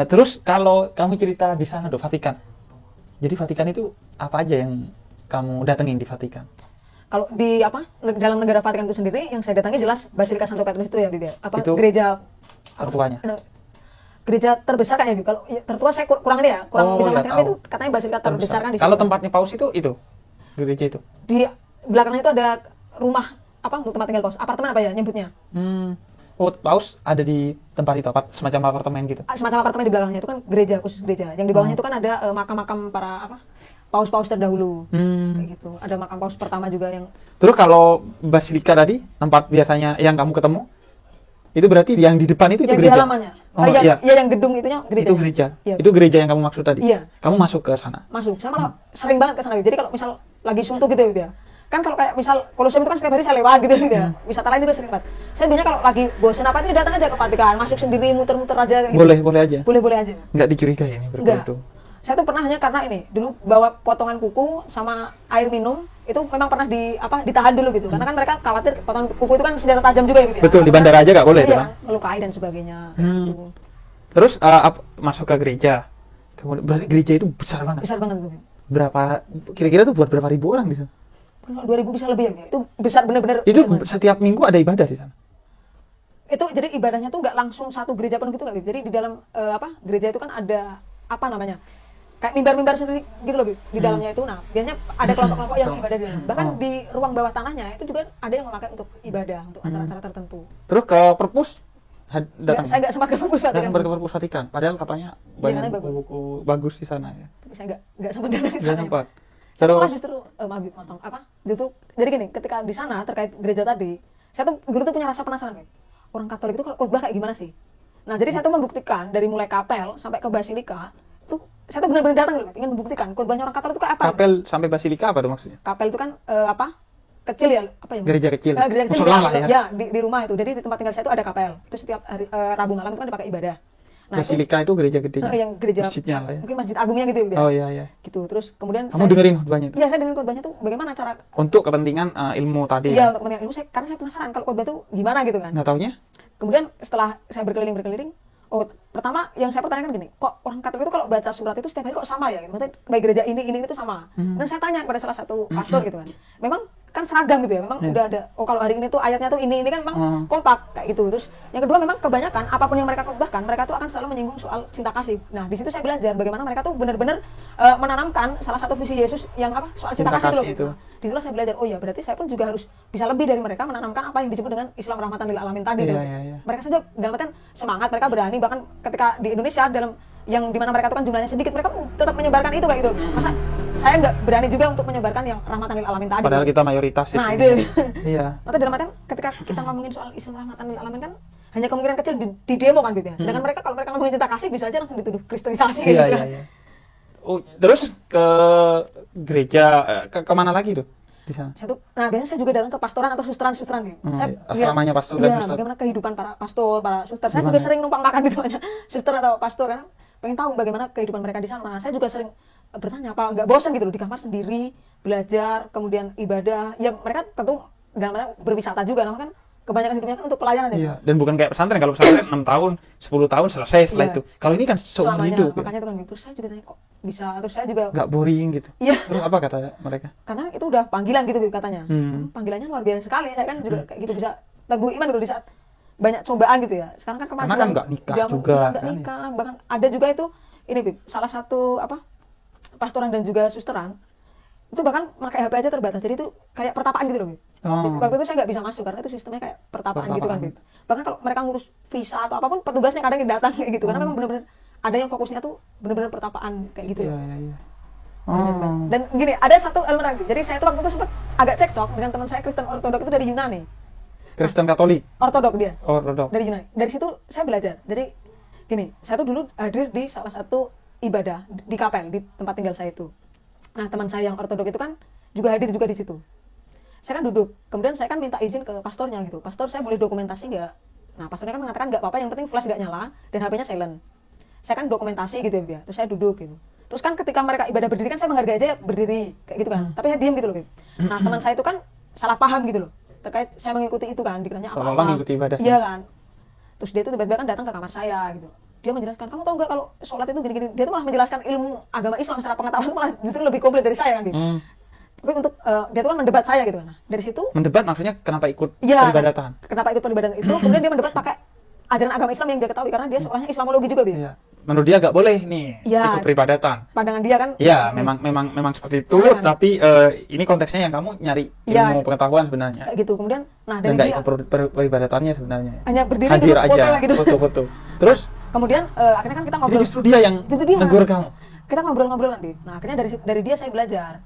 Speaker 2: Terus kalau kamu cerita di sana, Vatikan. Jadi Vatikan itu apa aja yang kamu datengin di Vatikan?
Speaker 1: Kalau di dalam negara Vatikan itu sendiri yang saya datangi jelas Basilika Santo Petrus itu ya, Bibi.
Speaker 2: Itu
Speaker 1: gereja
Speaker 2: tertuanya.
Speaker 1: Gereja terbesar kayaknya, Bibi. Kalau tertua saya kurang ini ya, kurang bisa memastikan, itu katanya Basilika terbesar kan di
Speaker 2: Kalau
Speaker 1: situ.
Speaker 2: tempatnya paus itu gereja itu.
Speaker 1: Di belakangnya itu ada rumah untuk tempat tinggal paus, apartemen apa ya nyebutnya?
Speaker 2: Oh, paus ada di tempat itu, semacam apartemen gitu.
Speaker 1: Semacam apartemen, di belakangnya itu kan gereja, khusus gereja. Yang di bawahnya itu kan ada makam-makam para paus-paus terdahulu. Kayak gitu. Ada makam paus pertama juga yang.
Speaker 2: Terus kalau Basilika tadi, tempat biasanya yang kamu ketemu, itu berarti yang di depan itu
Speaker 1: yang
Speaker 2: gereja?
Speaker 1: di halamannya.
Speaker 2: Iya.
Speaker 1: Yang gedung itunya gereja.
Speaker 2: Itu gereja.
Speaker 1: Iya.
Speaker 2: Itu gereja yang kamu maksud tadi.
Speaker 1: Iya.
Speaker 2: Kamu masuk ke sana.
Speaker 1: Masuk. Saya malah sering banget ke sana. Jadi kalau misal lagi suntuk gitu ya, kan kalau kayak misal Kolosium itu kan setiap hari saya lewat gitu ya. Wisata lain juga sering banget. Saya biasanya kalau lagi bosan apa itu datang aja ke Vatikan, masuk sendiri muter-muter aja gitu.
Speaker 2: Boleh aja.
Speaker 1: Boleh aja.
Speaker 2: Nggak dicurigai ini berkerudung.
Speaker 1: Saya tuh pernah hanya karena ini dulu bawa potongan kuku sama air minum itu memang pernah ditahan dulu gitu, karena kan mereka khawatir potongan kuku itu kan senjata tajam juga ya.
Speaker 2: Betul, di bandara aja nggak boleh itu kan?
Speaker 1: Melukai dan sebagainya. Gitu.
Speaker 2: Terus masuk ke gereja, kemudian berarti gereja itu besar banget.
Speaker 1: Besar banget.
Speaker 2: Berapa kira-kira tuh buat berapa ribu orang di sana?
Speaker 1: 2000 bisa lebih ya. Itu besar bener-bener.
Speaker 2: Itu setiap minggu ada ibadah di sana?
Speaker 1: Itu jadi ibadahnya tuh nggak langsung satu gereja penuh gitu nggak, Bib. Jadi di dalam gereja itu kan ada kayak mimbar-mimbar sendiri gitu loh, Bib, di dalamnya itu. Nah, biasanya ada kelompok-kelompok yang ibadah di dalam. Bahkan di ruang bawah tanahnya itu juga ada yang memakai untuk ibadah, untuk acara-acara tertentu.
Speaker 2: Terus ke perpus datang?
Speaker 1: Saya nggak sempat ke perpus Vatikan.
Speaker 2: Datang ke perpus Vatikan, padahal katanya banyak
Speaker 1: katanya
Speaker 2: buku-buku bagus di sana ya.
Speaker 1: Tapi saya nggak sempat datang ke
Speaker 2: Nggak
Speaker 1: sana.
Speaker 2: sempat.
Speaker 1: Setelah justru jadi gini, ketika di sana terkait gereja tadi, saya tuh dulu tuh punya rasa penasaran, Bib. Orang Katolik itu kalau khotbah kayak gimana sih? Nah, jadi saya tuh membuktikan dari mulai kapel sampai ke Basilika, itu saya tuh benar-benar datang loh, ingin membuktikan khotbahnya orang Katolik itu kayak apa.
Speaker 2: Kapel sampai Basilika apa tuh maksudnya?
Speaker 1: Kapel itu kan kecil ya,
Speaker 2: Gereja kecil.
Speaker 1: Gereja kecil
Speaker 2: musola lah ya.
Speaker 1: Ya, di rumah itu. Jadi di tempat tinggal saya itu ada kapel. Itu setiap hari Rabu malam itu kan dipakai ibadah. Nah,
Speaker 2: Basilika itu gereja gedenya.
Speaker 1: yang gereja
Speaker 2: masjidnya lah ya.
Speaker 1: Mungkin masjid agungnya gitu ya.
Speaker 2: Oh iya.
Speaker 1: Gitu. Terus kemudian
Speaker 2: Kamu dengerin khotbahnya itu?
Speaker 1: Iya, saya dengerin khotbahnya tuh bagaimana cara
Speaker 2: Untuk kepentingan ilmu tadi.
Speaker 1: Iya, untuk kepentingan ilmu karena saya penasaran kalau khotbah tuh gimana gitu kan.
Speaker 2: Nggak taunya?
Speaker 1: Kemudian setelah saya berkeliling, pertama yang saya pertanyakan gini, kok orang Katolik itu kalau baca surat itu setiap hari kok sama ya? Gitu. Maksudnya baik gereja ini itu sama. Dan saya tanya kepada salah satu pastor gitu kan. Memang kan seragam gitu ya, memang udah ada. Kalau hari ini tuh ayatnya tuh ini kan memang kompak kayak gitu. Terus yang kedua memang kebanyakan apapun yang mereka khotbahkan, mereka tuh akan selalu menyinggung soal cinta kasih. Nah, di situ saya belajar bagaimana mereka tuh benar-benar menanamkan salah satu visi Yesus yang soal cinta kasih itu. Nah, disitulah saya belajar, oh ya berarti saya pun juga harus bisa lebih dari mereka menanamkan apa yang disebut dengan Islam rahmatan lil alamin tadi.
Speaker 2: Iya.
Speaker 1: Mereka saja dalam artian semangat, mereka berani, bahkan ketika di Indonesia dalam yang dimana mereka itu kan jumlahnya sedikit, mereka tetap menyebarkan itu kayak gitu. Masa saya nggak berani juga untuk menyebarkan yang rahmatan lil alamin tadi.
Speaker 2: Padahal kita mayoritas di
Speaker 1: Nah,
Speaker 2: sini.
Speaker 1: itu.
Speaker 2: Iya.
Speaker 1: Atau dalam artian ketika kita ngomongin soal Islam rahmatan lil alamin kan hanya kemungkinan kecil di demo kan, Bib ya. Sedangkan mereka kalau mereka ngomongin cinta kasih bisa aja langsung dituduh kristenisasi gitu.
Speaker 2: Iya. Oh, terus ke gereja kemana lagi tuh di sana?
Speaker 1: Biasanya saya juga datang ke pastoran atau susteran gitu.
Speaker 2: Asramanya pastor dan suster.
Speaker 1: Bagaimana kehidupan para pastor, para suster. Saya juga sering numpang makan gitu aja. Suster atau pastor kan pengen tahu bagaimana kehidupan mereka di sana. Saya juga sering bertanya, apa nggak bosan gitu loh di kamar sendiri belajar, kemudian ibadah. Ya mereka tentu dalamnya berwisata juga, namun kan kebanyakan hidupnya kan untuk pelayanan ya.
Speaker 2: Iya, dan bukan kayak pesantren. Kalau pesantren 6 tahun, 10 tahun selesai setelah itu. Kalau ini kan seumur hidup.
Speaker 1: Makanya itu kan terus saya juga tanya kok bisa, terus saya juga
Speaker 2: nggak boring gitu.
Speaker 1: Iya.
Speaker 2: Terus apa kata mereka?
Speaker 1: Karena itu udah panggilan gitu katanya. Panggilannya luar biasa sekali. Saya kan juga kayak gitu bisa teguh iman gitu di saat banyak cobaan gitu ya. Sekarang kan
Speaker 2: karena kan nggak nikah juga
Speaker 1: nggak nikah. Bahkan ada juga itu ini Bib, salah satu pastoran dan juga susteran itu bahkan pakai HP aja terbatas. Jadi itu kayak pertapaan gitu loh, Bib.
Speaker 2: Oh.
Speaker 1: Waktu itu saya nggak bisa masuk karena itu sistemnya kayak pertapaan gitu kan,
Speaker 2: Pertapaan.
Speaker 1: Bib. Bahkan kalau mereka ngurus visa atau apapun, petugasnya kadang yang datang kayak gitu. Karena memang benar-benar ada yang fokusnya tuh benar-benar pertapaan kayak gitu.
Speaker 2: Iya,
Speaker 1: loh.
Speaker 2: iya, iya.
Speaker 1: Bener, Bib.
Speaker 2: Oh.
Speaker 1: Dan gini, ada satu elemen lagi. Jadi saya tuh waktu itu sempat agak cekcok dengan teman saya Kristen Ortodok itu dari Yunani.
Speaker 2: Kristen Katolik.
Speaker 1: Ortodok dia.
Speaker 2: Ortodok.
Speaker 1: Dari Yunani. Dari situ saya belajar. Jadi gini, saya tuh dulu hadir di salah satu ibadah di kapel di tempat tinggal saya itu. Nah, teman saya yang ortodok itu kan juga hadir juga di situ. Saya kan duduk, kemudian saya kan minta izin ke pastornya gitu. Pastor, saya boleh dokumentasi nggak? Nah, pastornya kan mengatakan nggak apa-apa, yang penting flash nggak nyala dan HP-nya silent. Saya kan dokumentasi gitu ya, terus saya duduk gitu. Terus kan ketika mereka ibadah berdiri kan saya menghargai aja ya berdiri kayak gitu kan. Tapi saya diam gitu loh, Bib. Nah, teman saya itu kan salah paham gitu loh. Terkait saya mengikuti itu kan, dikiranya apa-apa.
Speaker 2: Seolah-olah ngikuti ibadah.
Speaker 1: Iya kan. Terus dia itu tiba-tiba kan datang ke kamar saya gitu. Dia menjelaskan, kamu tahu nggak kalau sholat itu gini-gini. Dia tuh malah menjelaskan ilmu agama Islam secara pengetahuan itu malah justru lebih komplit dari saya kan, Bib. Tapi untuk dia tuh kan mendebat saya gitu kan. Nah, dari situ
Speaker 2: Mendebat maksudnya kenapa ikut
Speaker 1: ya,
Speaker 2: peribadatan?
Speaker 1: kenapa ikut peribadatan itu? Kemudian dia mendebat pakai ajaran agama Islam yang dia ketahui karena dia sekolahnya Islamologi juga, Bib.
Speaker 2: Iya. Menurut dia nggak boleh nih
Speaker 1: Iya.
Speaker 2: ikut peribadatan.
Speaker 1: Pandangan dia kan.
Speaker 2: Ya, memang seperti itu.
Speaker 1: Iya kan?
Speaker 2: Tapi ini konteksnya yang kamu nyari
Speaker 1: Iya.
Speaker 2: ilmu pengetahuan sebenarnya.
Speaker 1: Kayak gitu. Kemudian nah
Speaker 2: Dan
Speaker 1: dari
Speaker 2: nggak
Speaker 1: dia
Speaker 2: ikut peribadatannya sebenarnya.
Speaker 1: hanya berdiri
Speaker 2: Hadir
Speaker 1: duduk, foto
Speaker 2: aja,
Speaker 1: lah gitu.
Speaker 2: foto-foto. Terus
Speaker 1: Kemudian akhirnya kan kita
Speaker 2: jadi
Speaker 1: ngobrol.
Speaker 2: justru dia yang
Speaker 1: Justru dia.
Speaker 2: negur kamu.
Speaker 1: Kita ngobrol-ngobrol nanti. Nah, akhirnya dari dia saya belajar.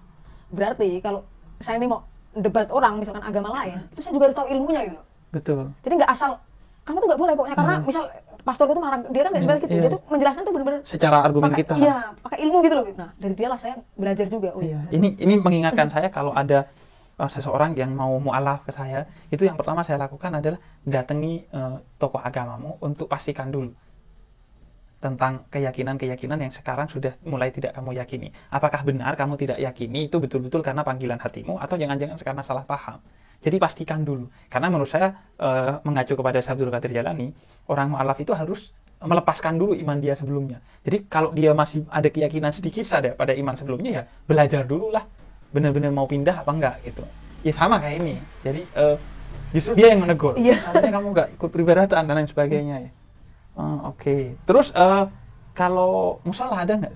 Speaker 1: Berarti kalau saya ini mau debat orang misalkan agama lain, itu saya juga harus tahu ilmunya gitu.
Speaker 2: Betul.
Speaker 1: Jadi nggak asal kamu tuh nggak boleh pokoknya karena misal pastor itu marah, dia kan nggak seperti gitu.
Speaker 2: Iya.
Speaker 1: Dia tuh menjelaskan tuh benar-benar
Speaker 2: Secara argumen
Speaker 1: pakai,
Speaker 2: kita.
Speaker 1: Iya, pakai ilmu gitu loh. Nah, dari dia lah saya belajar juga. Oh,
Speaker 2: Iya. Ini mengingatkan saya kalau ada seseorang yang mau mualaf ke saya, itu yang pertama saya lakukan adalah datangi tokoh agamamu untuk pastikan dulu tentang keyakinan-keyakinan yang sekarang sudah mulai tidak kamu yakini. Apakah benar kamu tidak yakini itu betul-betul karena panggilan hatimu atau jangan-jangan karena salah paham. Jadi pastikan dulu. Karena menurut saya mengacu kepada Syekh Abdul Qadir Jalani, orang mualaf itu harus melepaskan dulu iman dia sebelumnya. Jadi kalau dia masih ada keyakinan sedikit saja pada iman sebelumnya, ya belajar dulu lah. Benar-benar mau pindah apa enggak gitu. Ya sama kayak ini. Jadi justru dia yang menegur.
Speaker 1: Iya.
Speaker 2: Harusnya kamu enggak ikut peribadatan dan lain sebagainya ya. Oke. Terus kalau musola ada nggak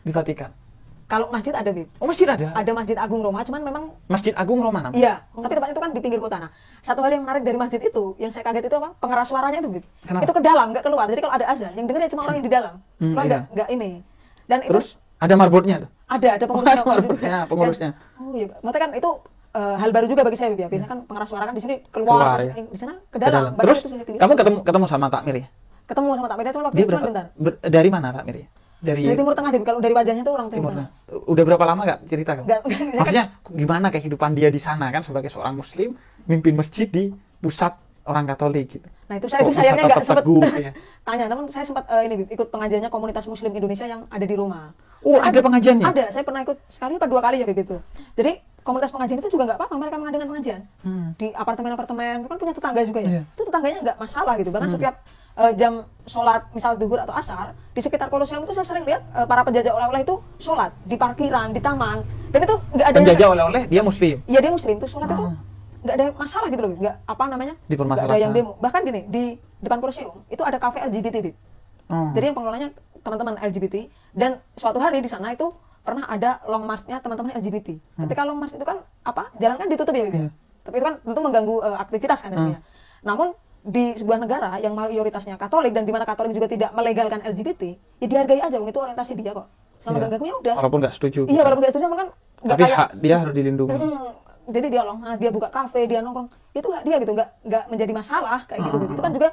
Speaker 2: di Vatikan?
Speaker 1: Kalau masjid ada, Bib.
Speaker 2: Oh, masjid ada.
Speaker 1: Ada Masjid Agung Roma, cuman memang
Speaker 2: Masjid Agung Roma namanya.
Speaker 1: iya, tapi tempatnya itu kan di pinggir kota. Nah, satu hal yang menarik dari masjid itu, yang saya kaget itu apa? Pengeras suaranya itu, Bib.
Speaker 2: Kenapa?
Speaker 1: Itu ke dalam, nggak keluar. Jadi kalau ada azan, yang dengar ya cuma orang yang di dalam. Kalau
Speaker 2: iya.
Speaker 1: nggak ini. Dan
Speaker 2: Terus
Speaker 1: itu
Speaker 2: ada marbotnya tuh.
Speaker 1: ada pengurusnya.
Speaker 2: ada
Speaker 1: masjid itu.
Speaker 2: pengurusnya.
Speaker 1: Dan, oh iya, maksudnya kan itu hal baru juga bagi saya, Bib. Biasanya kan pengeras suara kan di sini keluar,
Speaker 2: Ya.
Speaker 1: di sana
Speaker 2: Ke
Speaker 1: ke dalam. Bahkan
Speaker 2: Terus
Speaker 1: itu sudah di-
Speaker 2: kamu ketemu sama takmir ya?
Speaker 1: ketemu sama takmirnya cuma waktu
Speaker 2: Dia
Speaker 1: itu cuma
Speaker 2: berapa?
Speaker 1: bentar.
Speaker 2: Dari mana takmir ya? Dari
Speaker 1: Timur Tengah, Bib. Kalau dari wajahnya tuh orang Timur
Speaker 2: Timur
Speaker 1: Tengah.
Speaker 2: Tengah. Udah berapa lama nggak cerita kamu?
Speaker 1: Nggak,
Speaker 2: Maksudnya gimana kehidupan dia di sana kan sebagai seorang Muslim mimpin masjid di pusat orang Katolik gitu.
Speaker 1: Nah, itu saya
Speaker 2: Kok
Speaker 1: itu sayangnya
Speaker 2: bisa
Speaker 1: nggak
Speaker 2: tetap
Speaker 1: sempat
Speaker 2: teguh, ya?
Speaker 1: tanya, namun saya sempat ini, Bib, ikut pengajiannya komunitas Muslim Indonesia yang ada di Roma.
Speaker 2: Oh,
Speaker 1: Kan
Speaker 2: ada pengajiannya?
Speaker 1: Ada, saya pernah ikut sekali apa 2 kali ya, Bib, itu. Jadi komunitas pengajian itu juga nggak apa-apa, mereka mengadakan pengajian di apartemen-apartemen, kan punya tetangga juga ya.
Speaker 2: Iya.
Speaker 1: Itu tetangganya nggak masalah gitu. Bahkan setiap jam sholat misal duhur atau asar di sekitar Koloseum itu saya sering lihat para penjajah oleh-oleh itu sholat di parkiran, di taman, dan itu nggak ada
Speaker 2: Penjajah oleh-oleh dia Muslim.
Speaker 1: Iya, dia Muslim tuh sholat itu nggak ada masalah gitu loh, nggak apa namanya, nggak ada
Speaker 2: Dipermasalahkan.
Speaker 1: yang demo. Bahkan gini, di depan Koloseum itu ada kafe LGBT, Bib. Jadi yang pengelolanya teman-teman LGBT, dan suatu hari di sana itu pernah ada long march-nya teman-teman LGBT. Ketika long march itu kan apa? Jalan kan ditutup ya, Bib.
Speaker 2: Iya.
Speaker 1: Tapi itu kan tentu mengganggu aktivitas kan nantinya. Namun di sebuah negara yang mayoritasnya Katolik dan di mana Katolik juga tidak melegalkan LGBT, ya dihargai aja, itu orientasi dia kok. Selama
Speaker 2: Iya.
Speaker 1: nggak ganggunya udah.
Speaker 2: Walaupun nggak setuju.
Speaker 1: Iya, kalau nggak setuju kan nggak
Speaker 2: Tapi
Speaker 1: kayak
Speaker 2: hak dia harus dilindungi.
Speaker 1: jadi dia dia buka kafe, dia nongkrong, itu hak dia gitu, nggak menjadi masalah kayak gitu. Itu kan juga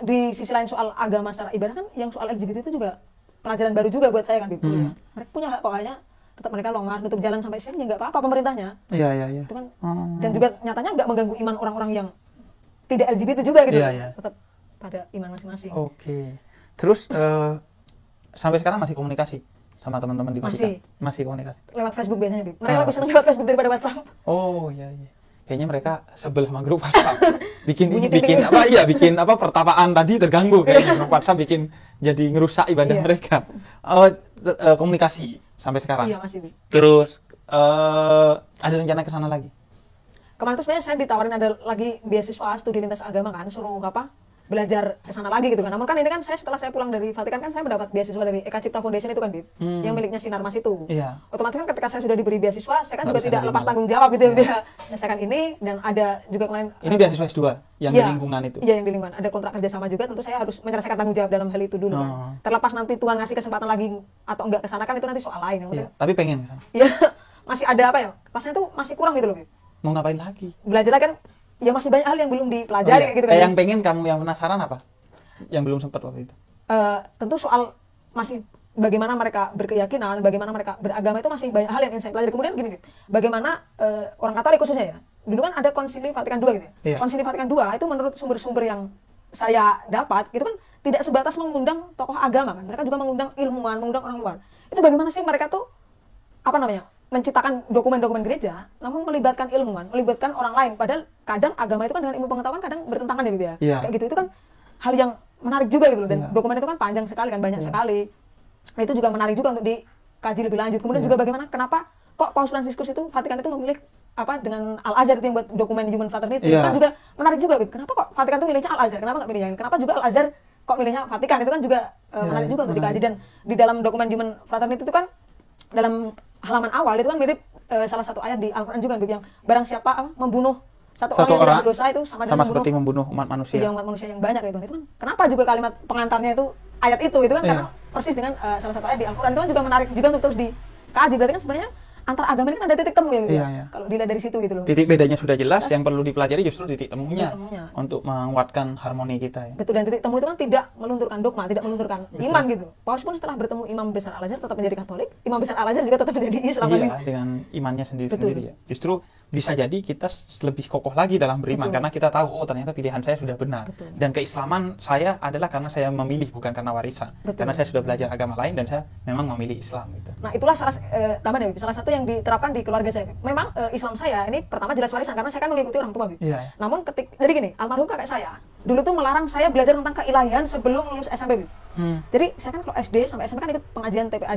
Speaker 1: di sisi lain soal agama secara ibadah kan, yang soal LGBT itu juga pelajaran baru juga buat saya kan, Bib. Ya. Mereka punya hak pokoknya, tetap mereka longgar, nutup jalan sampai sini ya nggak apa-apa pemerintahnya.
Speaker 2: Iya, iya, iya.
Speaker 1: Itu kan dan juga nyatanya nggak mengganggu iman orang-orang yang tidak LGBT juga gitu.
Speaker 2: Iya, iya.
Speaker 1: Tetap pada iman masing-masing.
Speaker 2: Oke. Terus sampai sekarang masih komunikasi sama teman-teman di Vatikan? Masih komunikasi.
Speaker 1: Lewat Facebook biasanya, Bib. Mereka lebih senang lewat Facebook daripada WhatsApp.
Speaker 2: Oh, iya, iya. Kayaknya mereka sebel sama grup WhatsApp. bikin
Speaker 1: Bunyi
Speaker 2: bikin
Speaker 1: ting-ting.
Speaker 2: apa? Iya, bikin apa pertapaan tadi terganggu kayaknya grup WhatsApp bikin jadi ngerusak ibadah
Speaker 1: Iya.
Speaker 2: mereka. Komunikasi sampai sekarang.
Speaker 1: Iya, masih, Bib.
Speaker 2: Terus ada rencana ke sana lagi?
Speaker 1: Kemarin tuh sebenarnya saya ditawarin ada lagi beasiswa studi lintas agama kan, suruh apa? belajar ke sana lagi gitu kan. Namun kan ini kan setelah saya pulang dari Vatikan kan saya mendapat beasiswa dari Eka Cipta Foundation itu kan, Bib, yang miliknya Sinarmas itu.
Speaker 2: Iya.
Speaker 1: Otomatis kan ketika saya sudah diberi beasiswa, saya kan
Speaker 2: Nggak
Speaker 1: juga
Speaker 2: bisa
Speaker 1: tidak
Speaker 2: nerima.
Speaker 1: lepas tanggung jawab gitu ya. Menyelesaikan ini dan ada juga kemarin
Speaker 2: Ini beasiswa S2 yang di
Speaker 1: Iya,
Speaker 2: lingkungan itu.
Speaker 1: Iya, yang di lingkungan. Ada kontrak kerjasama juga, tentu saya harus menyelesaikan tanggung jawab dalam hal itu dulu kan.
Speaker 2: Oh.
Speaker 1: Terlepas nanti Tuhan ngasih kesempatan lagi atau enggak ke sana kan itu nanti soal lain. Yang
Speaker 2: Iya,
Speaker 1: penting,
Speaker 2: tapi pengen ke sana.
Speaker 1: ya masih ada apa ya? Rasanya tuh masih kurang gitu loh, Bib.
Speaker 2: Mau ngapain lagi?
Speaker 1: Belajar kan ya masih banyak hal yang belum dipelajari
Speaker 2: Oh, iya.
Speaker 1: kayak gitu kan.
Speaker 2: Yang pengen kamu yang penasaran apa? Yang belum sempat waktu itu.
Speaker 1: Tentu soal masih bagaimana mereka berkeyakinan, bagaimana mereka beragama itu masih banyak hal yang ingin saya pelajari. Kemudian gini, bagaimana orang Katolik khususnya ya, dulu kan ada Konsili Vatikan II gitu ya.
Speaker 2: Iya.
Speaker 1: Konsili Vatikan II itu menurut sumber-sumber yang saya dapat, itu kan tidak sebatas mengundang tokoh agama kan, mereka juga mengundang ilmuwan, mengundang orang luar. Itu bagaimana sih mereka tuh, apa namanya, menciptakan dokumen-dokumen gereja, namun melibatkan ilmuwan, melibatkan orang lain. Padahal kadang agama itu kan dengan ilmu pengetahuan kadang bertentangan ya, Bib ya.
Speaker 2: Iya.
Speaker 1: Kayak gitu, itu kan hal yang menarik juga gitu loh, dan
Speaker 2: Iya.
Speaker 1: dokumen itu kan panjang sekali kan, banyak sekali. Nah, itu juga menarik juga untuk dikaji lebih lanjut. Kemudian
Speaker 2: Iya.
Speaker 1: juga bagaimana, kenapa kok Paus Fransiskus itu, Vatikan itu memilih apa dengan Al-Azhar itu yang buat dokumen Human Fraternity.
Speaker 2: Iya.
Speaker 1: Itu kan juga menarik juga, Bib. Kenapa kok Vatikan itu milihnya Al-Azhar, kenapa nggak milih yang lain? Kenapa juga Al-Azhar kok milihnya Vatikan? Itu kan juga menarik juga untuk
Speaker 2: menarik.
Speaker 1: dikaji. Dan di dalam dokumen Human Fraternity itu kan dalam halaman awal itu kan mirip salah satu ayat di Al-Quran juga, Bib, yang barang siapa membunuh satu orang yang tidak berdosa itu sama dengan
Speaker 2: seperti membunuh umat manusia.
Speaker 1: umat manusia yang banyak itu kan. Kenapa juga kalimat pengantarnya itu ayat itu kan,
Speaker 2: Iya.
Speaker 1: karena persis dengan salah satu ayat di Al-Quran itu kan juga menarik juga untuk terus dikaji. Berarti kan sebenarnya antar agama ini kan ada titik temu ya, Bib,
Speaker 2: Iya, iya.
Speaker 1: kalau dilihat dari situ gitu loh.
Speaker 2: Titik bedanya sudah jelas, yang perlu dipelajari justru titik temunya,
Speaker 1: Titik temunya.
Speaker 2: untuk menguatkan harmoni kita ya.
Speaker 1: Betul, dan titik temu itu kan tidak melunturkan dogma, tidak melunturkan iman gitu. Paus pun setelah bertemu Imam Besar Al-Azhar tetap menjadi Katolik, Imam Besar Al-Azhar juga tetap menjadi Islam.
Speaker 2: Iya, dengan imannya sendiri-sendiri ya. Justru bisa jadi kita lebih kokoh lagi dalam beriman,
Speaker 1: Betul.
Speaker 2: karena kita tahu, oh ternyata pilihan saya sudah benar.
Speaker 1: Betul.
Speaker 2: Dan keislaman saya adalah karena saya memilih, bukan karena warisan.
Speaker 1: Betul.
Speaker 2: Karena saya sudah belajar agama lain dan saya memang memilih Islam gitu.
Speaker 1: Nah, itulah tambahan ya, Bib, salah satu yang diterapkan di keluarga saya. Memang Islam saya ini pertama jelas warisan karena saya kan mengikuti orang tua, Bib.
Speaker 2: Iya.
Speaker 1: Namun jadi gini, almarhum kakek saya dulu tuh melarang saya belajar tentang keilahian sebelum lulus SMP, Bib. Jadi saya kan kalau SD sampai SMP kan ikut pengajian TPA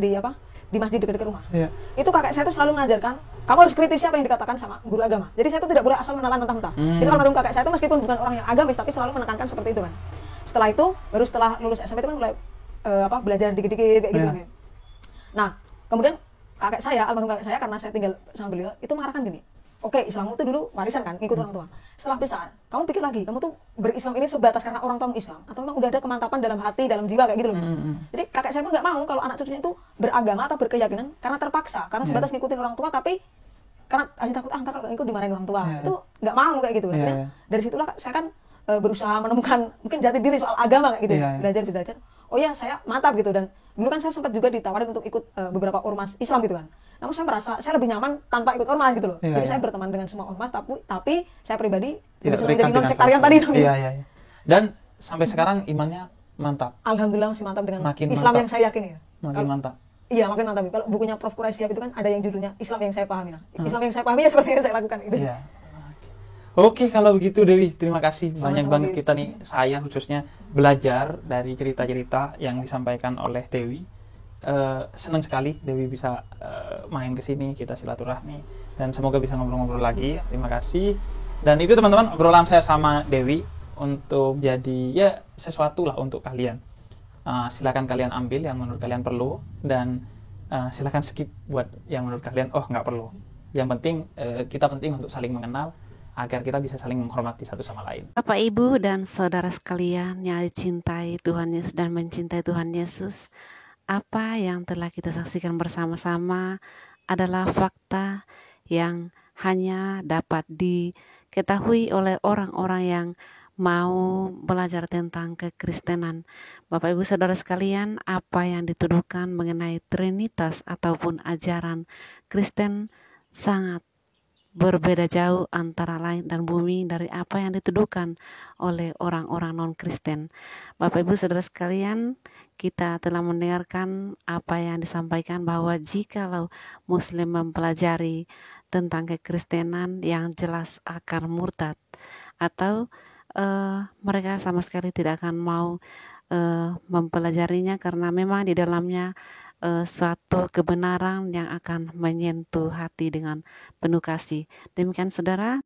Speaker 1: di masjid dekat rumah.
Speaker 2: Iya.
Speaker 1: Itu kakek saya tuh selalu mengajarkan, kamu harus kritisi apa yang dikatakan sama guru agama. Jadi saya tuh tidak boleh asal menelan mentah-mentah. Jadi almarhum kakek saya tuh meskipun bukan orang yang agamis tapi selalu menekankan seperti itu kan. Setelah itu baru setelah lulus SMP itu kan mulai belajar dikit-dikit kayak gitu.
Speaker 2: Iya.
Speaker 1: Kan. Nah, kemudian almarhum kakek saya, karena saya tinggal sama beliau, itu mengarahkan gini. Oke, Islammu itu dulu warisan kan, ngikut orang tua. Setelah besar, kamu pikir lagi, kamu tuh berislam ini sebatas karena orang tuamu Islam, atau memang udah ada kemantapan dalam hati, dalam jiwa kayak gitu loh. Jadi kakek saya pun nggak mau kalau anak cucunya itu beragama atau berkeyakinan karena terpaksa, karena sebatas ngikutin orang tua, tapi karena hanya takut ntar kalau ngikut dimarahin orang tua. Itu nggak mau kayak gitu. Akhirnya dari situlah saya kan berusaha menemukan mungkin jati diri soal agama kayak gitu. Belajar. Oh ya, saya mantap gitu. Dan dulu kan saya sempat juga ditawarin untuk ikut beberapa ormas Islam gitu kan. Namun saya merasa saya lebih nyaman tanpa ikut ormas gitu loh. Jadi saya berteman dengan semua ormas, tapi saya pribadi bisa menjadi non sektarian tadi.
Speaker 2: Iya. Dan sampai sekarang imannya mantap.
Speaker 1: Alhamdulillah masih mantap dengan
Speaker 2: Makin
Speaker 1: Islam
Speaker 2: mantap.
Speaker 1: yang saya yakini.
Speaker 2: Makin mantap.
Speaker 1: Iya, makin mantap. Kalau bukunya Prof. Quraisyah itu kan ada yang judulnya Islam yang saya pahami. Islam yang saya pahami ya seperti yang saya lakukan itu.
Speaker 2: Iya. Oke, kalau begitu Dewi, terima kasih banyak
Speaker 1: Sama-sama,
Speaker 2: banget
Speaker 1: Dewi.
Speaker 2: kita nih, saya khususnya belajar dari cerita-cerita yang disampaikan oleh Dewi. Senang sekali Dewi bisa main ke sini, kita silaturahmi dan semoga bisa ngobrol-ngobrol lagi.
Speaker 1: Siap.
Speaker 2: Terima kasih. Dan itu teman-teman obrolan saya sama Dewi untuk jadi ya sesuatu lah untuk kalian. Silakan kalian ambil yang menurut kalian perlu dan silakan skip buat yang menurut kalian oh nggak perlu. Yang penting kita penting untuk saling mengenal agar kita bisa saling menghormati satu sama lain.
Speaker 3: Bapak, Ibu, dan saudara sekalian yang dicintai Tuhan Yesus dan mencintai Tuhan Yesus, apa yang telah kita saksikan bersama-sama adalah fakta yang hanya dapat diketahui oleh orang-orang yang mau belajar tentang kekristenan. Bapak, Ibu, saudara sekalian, apa yang dituduhkan mengenai Trinitas ataupun ajaran Kristen sangat berbeda jauh antara langit dan bumi dari apa yang dituduhkan oleh orang-orang non-Kristen. Bapak, Ibu, saudara sekalian, kita telah mendengarkan apa yang disampaikan bahwa jikalau Muslim mempelajari tentang kekristenan yang jelas akan murtad atau mereka sama sekali tidak akan mau mempelajarinya karena memang di dalamnya suatu kebenaran yang akan menyentuh hati dengan penuh kasih. Demikian saudara,